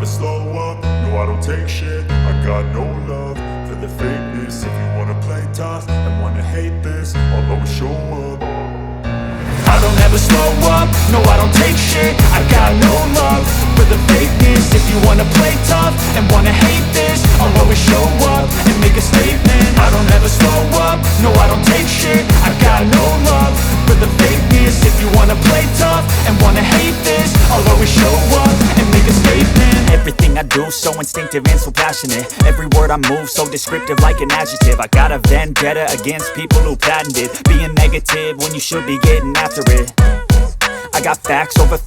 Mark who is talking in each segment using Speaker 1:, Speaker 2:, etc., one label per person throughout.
Speaker 1: slow up, no I don't take shit. I got no love for the fakeness. If you wanna play tough and wanna hate this, I'll always show up. I don't ever slow up, no I don't take shit. I got no love for the fakeness. If you wanna play tough and wanna hate this, I'll always show up and make a statement. I don't ever slow up, no I don't take shit. I got no love for the fakeness. If you wanna play tough and wanna hate this, I'll always show up and make a statement.
Speaker 2: Everything I do so instinctive and so passionate. Every word I move so descriptive like an adjective. I got a vendetta against people who patented being negative when you should be getting after it. I got facts over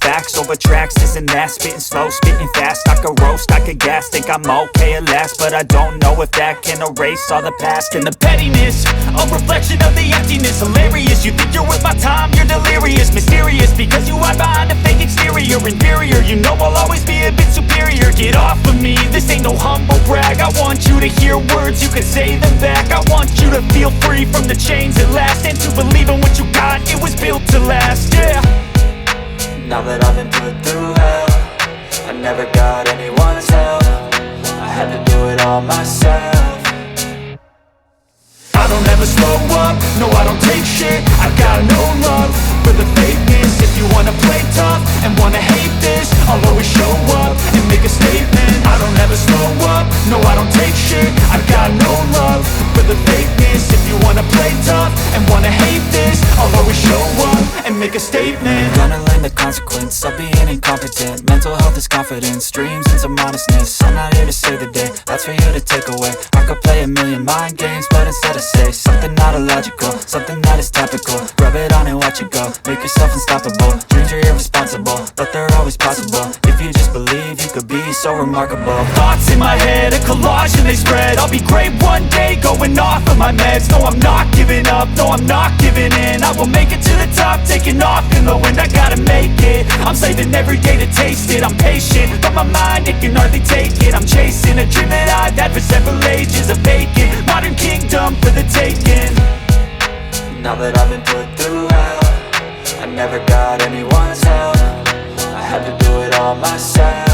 Speaker 2: tracks, this and that. Spitting slow, spitting fast, I could roast, I could gas. Think I'm okay at last, but I don't know if that can erase all the past. And the pettiness, a reflection of the emptiness. Hilarious, you think you're worth my time, you're delirious. Mysterious, because you hide behind a fake exterior. Inferior, you know I'll always be a bit superior. Get off of me, this ain't no humble brag. I want you to hear words, you can say them back. I want you to feel free from the chains at last, and to believe in what you got, it was built to last, yeah.
Speaker 3: Now that I've been put through hell, I never got anyone's help. I had to do it all myself.
Speaker 1: I don't ever slow up, no I don't take shit. I got no love for the fakeness. If you wanna play tough and wanna hate this, I'll always show up and make a statement. I don't ever slow up, no I don't take shit. I got no love for the fakeness. If you wanna play tough and wanna hate this, I'll always show up and make a statement.
Speaker 3: Gonna learn the consequence of being incompetent. Mental health is confidence, dreams and some modestness. I'm not here to save the day, that's for you to take away. I could play a million mind games, but instead I say something not illogical, something that is topical. Rub it on and watch it go, make yourself unstoppable. Dreams are irresponsible, but they're always possible. If you just believe, you could be so remarkable.
Speaker 2: Thoughts in my head, a collage and they spread. I'll be great one day, going off of my meds. No, I'm not giving up, no, I'm not giving in. I will make it to the top, taking off in the wind. I gotta make it, I'm saving every day to taste it. I'm patient, but my mind, it can hardly take it. I'm chasing a dream that I've had for several ages. A vacant, modern kingdom for the taking.
Speaker 3: Now that I've been put through hell, I never got anyone's help. I had to do it all myself.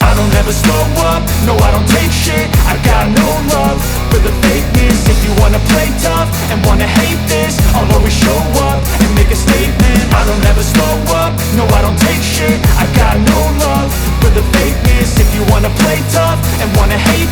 Speaker 1: I don't ever slow up, no I don't take shit. I got no love for the fakeness. If you wanna play tough and wanna hate this, I'll always show up and make a statement. I don't ever slow up, no I don't take shit. I got no love for the fakeness. If you wanna play tough and wanna hate